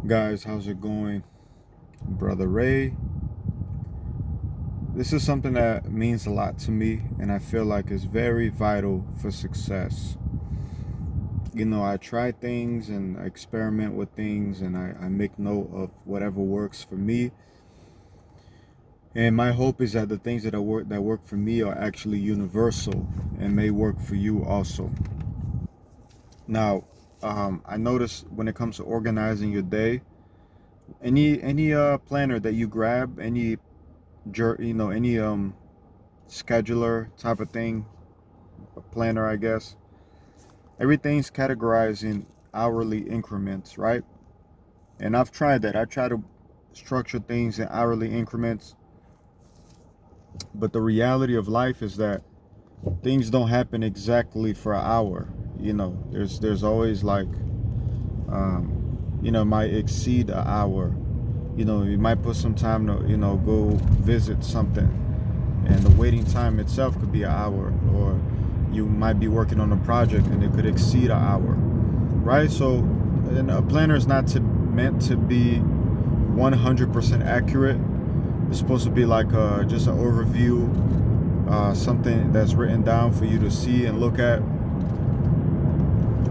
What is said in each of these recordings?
Guys, how's it going? Brother Ray. This is something that means a lot to me, and I feel like it's very vital for success. I try things and I experiment with things, and I make note of whatever works for me. And my hope is that the things that work for me are actually universal and may work for you also. Now, I notice when it comes to organizing your day, any planner that you grab, any scheduler type of thing, a planner, I guess. Everything's categorized in hourly increments, right? And I've tried that. I try to structure things in hourly increments, but the reality of life is that things don't happen exactly for an hour. There's always like, might exceed an hour. You might put some time to, go visit something, and the waiting time itself could be an hour, or you might be working on a project and it could exceed an hour, right? So, and a planner is not meant to be 100% accurate. It's supposed to be like just an overview, something that's written down for you to see and look at.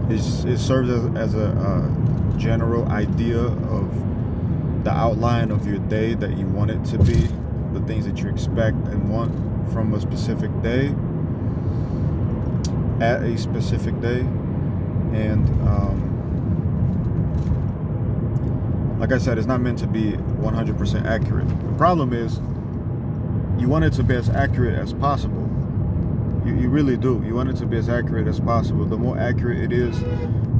It serves as a general idea of the outline of your day that you want it to be, the things that you expect and want from a specific day, at a specific day. And like I said, it's not meant to be 100% accurate. The problem is you want it to be as accurate as possible. You really do. You want it to be as accurate as possible. The more accurate it is,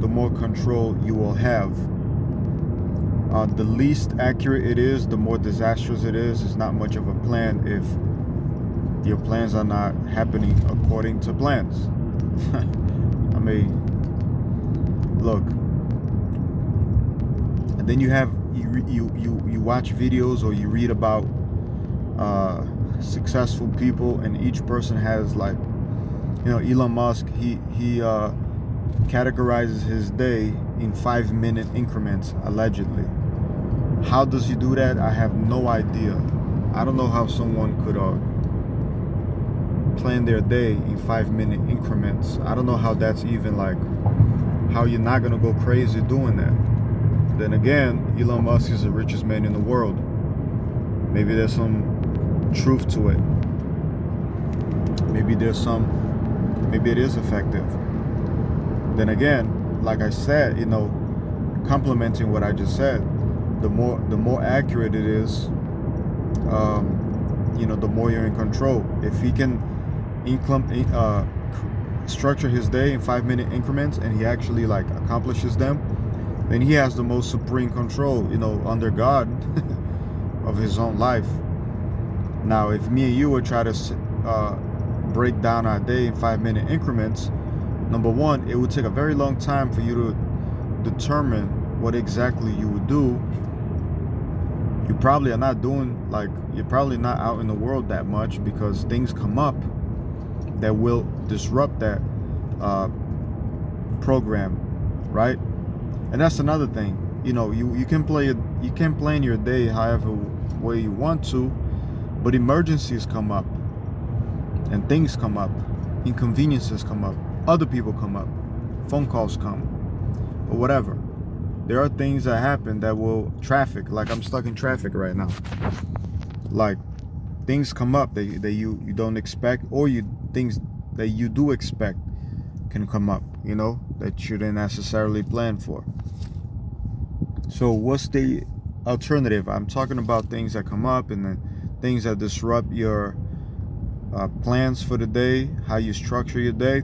the more control you will have. The least accurate it is, the more disastrous it is. It's not much of a plan if your plans are not happening according to plans. I mean, look. And then you watch videos or you read about successful people, and each person has like, Elon Musk. He categorizes his day in 5-minute increments, allegedly. How does he do that? I have no idea. I don't know how someone could plan their day in 5-minute increments. I don't know how that's even like, how you're not gonna go crazy doing that. Then again, Elon Musk is the richest man in the world. Maybe there's some truth to it. Maybe it is effective. Then again, like I said, complementing what I just said, the more accurate it is, the more you're in control. If he can structure his day in 5-minute increments and he actually like accomplishes them, then he has the most supreme control, under God, of his own life. Now, if me and you would try to break down our day in 5-minute increments, number one, it would take a very long time for you to determine what exactly you would do. You probably are not you're probably not out in the world that much, because things come up that will disrupt that program, right? And that's another thing. You can plan your day however way you want to, but emergencies come up, and things come up, inconveniences come up, other people come up, phone calls come, or whatever. There are things that happen that will traffic. Like I'm stuck in traffic right now. Like things come up that you don't expect, or things that you do expect can come up, that you didn't necessarily plan for. So what's the alternative? I'm talking about things that come up and then things that disrupt your plans for the day, how you structure your day.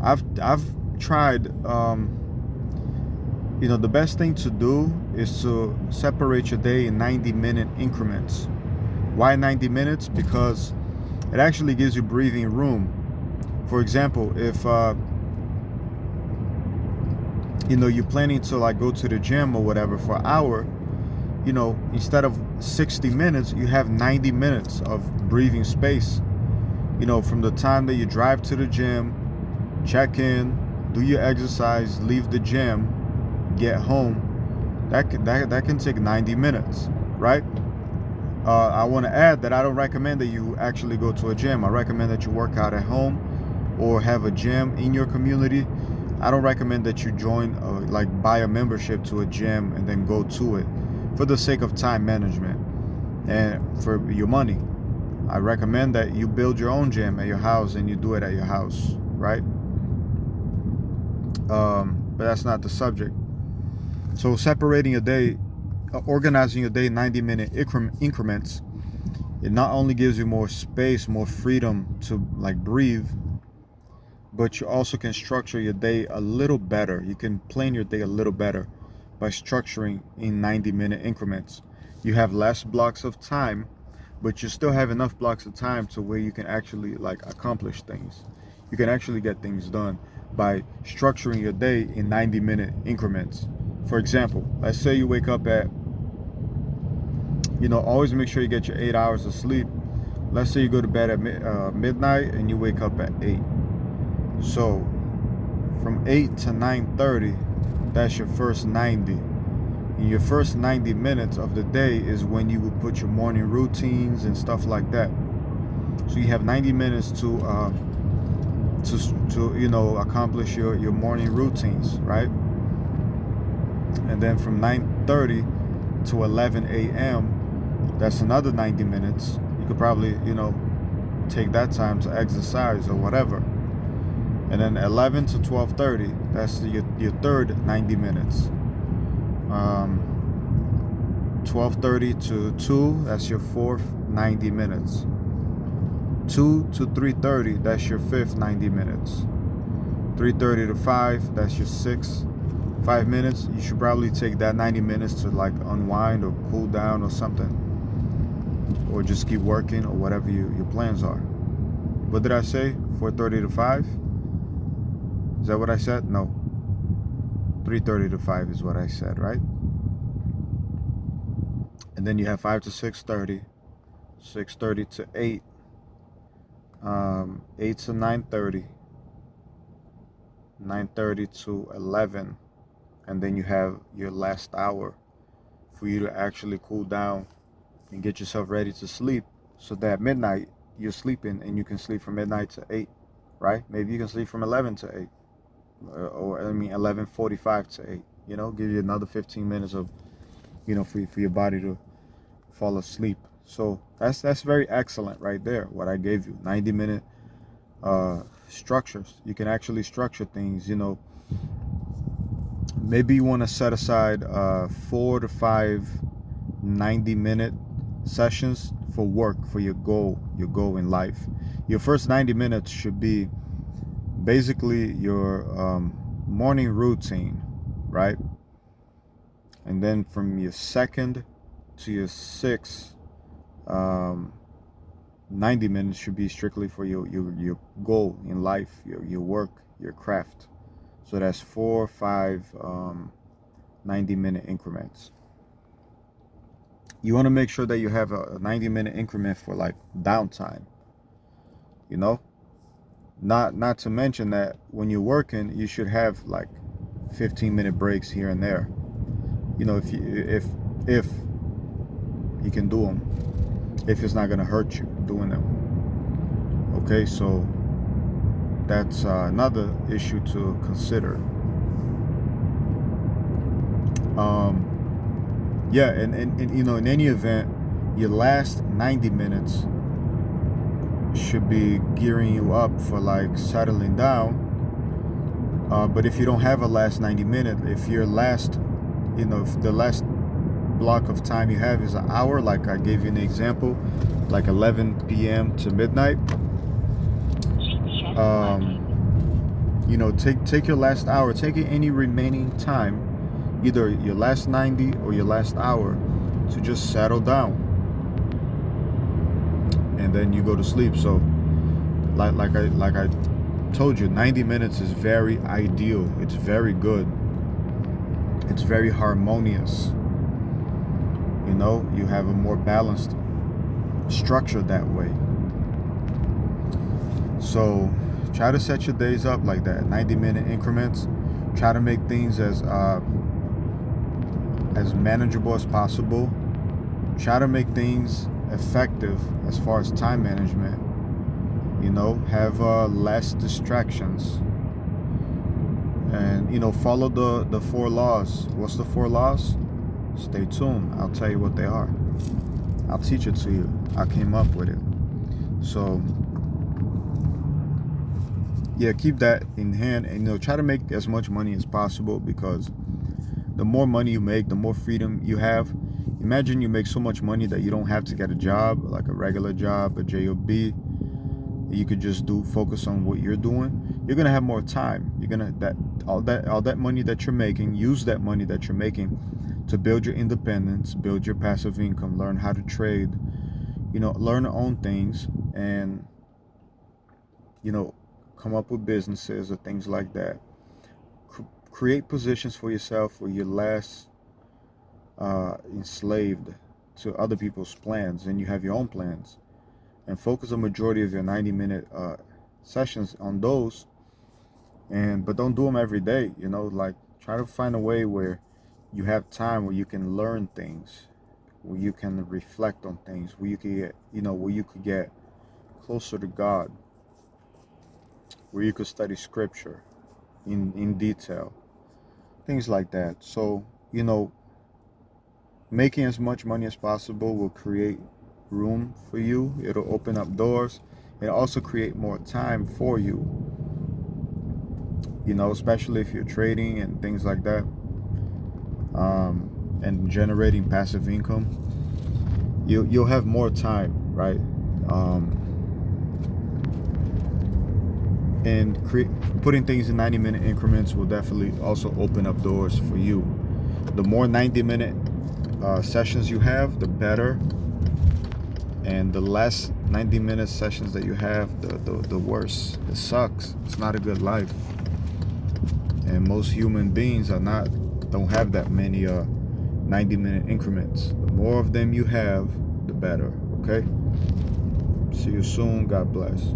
I've tried. The best thing to do is to separate your day in 90-minute increments. Why 90 minutes? Because it actually gives you breathing room. For example, if you're planning to like go to the gym or whatever for an hour, instead of 60 minutes, you have 90 minutes of breathing space. From the time that you drive to the gym, check in, do your exercise, leave the gym, get home, That can take 90 minutes, right? I want to add that I don't recommend that you actually go to a gym. I recommend that you work out at home or have a gym in your community. I don't recommend that you join, like buy a membership to a gym and then go to it for the sake of time management and for your money. I recommend that you build your own gym at your house and you do it at your house, right? But that's not the subject. So separating a day, organizing your day 90-minute increments, it not only gives you more space, more freedom to like breathe, but you also can structure your day a little better. You can plan your day a little better by structuring in 90-minute increments. You have less blocks of time, but you still have enough blocks of time to where you can actually like accomplish things. You can actually get things done by structuring your day in 90-minute increments. For example, let's say you wake up at, always make sure you get your 8 hours of sleep. Let's say you go to bed at midnight and you wake up at 8. So from 8 to 9:30, that's your first 90. In your first 90 minutes of the day is when you would put your morning routines and stuff like that. So you have 90 minutes to accomplish your morning routines, right? And then from 9:30 to 11 a.m., that's another 90 minutes. You could probably, take that time to exercise or whatever. And then 11 to 12:30, that's your third 90 minutes. 12:30 to 2, that's your fourth 90 minutes. 2 to 3:30, that's your fifth 90 minutes. 3:30 to 5, that's your sixth 5 minutes. You should probably take that 90 minutes to like unwind or cool down or something, or just keep working or whatever your plans are. What did I say? 4:30 to 5? Is that what I said? No. 3:30 to 5 is what I said, right? And then you have 5 to 6:30, 6:30 to 8, 8 to 9:30, 9:30 to 11, and then you have your last hour for you to actually cool down and get yourself ready to sleep, so that midnight you're sleeping and you can sleep from midnight to 8, right? Maybe you can sleep from 11 to 8, or 11:45 to 8. Give you another 15 minutes of, for your body to fall asleep. So that's very excellent right there. What I gave you, 90-minute structures. You can actually structure things. Maybe you want to set aside 4 to 5 90-minute sessions for work, for your goal in life. Your first 90 minutes should be basically your morning routine, right? And then from your second to your sixth 90 minutes should be strictly for your goal in life, your work, your craft. So that's 4 or 5 90-minute increments. You want to make sure that you have a 90-minute increment for like downtime. Not to mention that when you're working, you should have like 15-minute breaks here and there. If you can do them, if it's not going to hurt you doing them. Okay, so that's another issue to consider. And in any event, your last 90 minutes should be gearing you up for like settling down. But if you don't have a last 90 minute, if your last, if the last block of time you have is an hour, like I gave you an example, like 11 p.m. to midnight, take your last hour, take any remaining time, either your last 90 or your last hour, to just settle down, and then you go to sleep. So like I told you, 90 minutes is very ideal. It's very good. It's very harmonious. You have a more balanced structure that way. So try to set your days up like that, 90-minute increments. Try to make things as as manageable as possible. Try to make things effective as far as time management. Have less distractions, and follow the 4 laws. What's the 4 laws? Stay tuned. I'll tell you what they are. I'll teach it to you. I came up with it. So yeah, keep that in hand, and try to make as much money as possible, because the more money you make, the more freedom you have. Imagine you make so much money that you don't have to get a job, like a regular job, a job. You could just focus on what you're doing. You're gonna have more time. You're gonna all that money that you're making, use that money that you're making to build your independence, build your passive income, learn how to trade, learn to own things, and come up with businesses or things like that. Create positions for yourself where you're less enslaved to other people's plans, and you have your own plans, and focus a majority of your 90-minute sessions on those. But don't do them every day. Like, try to find a way where you have time where you can learn things, where you can reflect on things, where you can get where you could get closer to God, where you could study scripture in detail, things like that. So making as much money as possible will create room for you. It'll open up doors. It'll also create more time for you, especially if you're trading and things like that, and generating passive income. You'll have more time, right? And putting things in 90-minute increments will definitely also open up doors for you. The more 90-minute sessions you have, the better. And the less 90-minute sessions that you have, the worse. It sucks. It's not a good life. And most human beings don't have that many 90-minute increments. The more of them you have, the better. Okay? See you soon. God bless.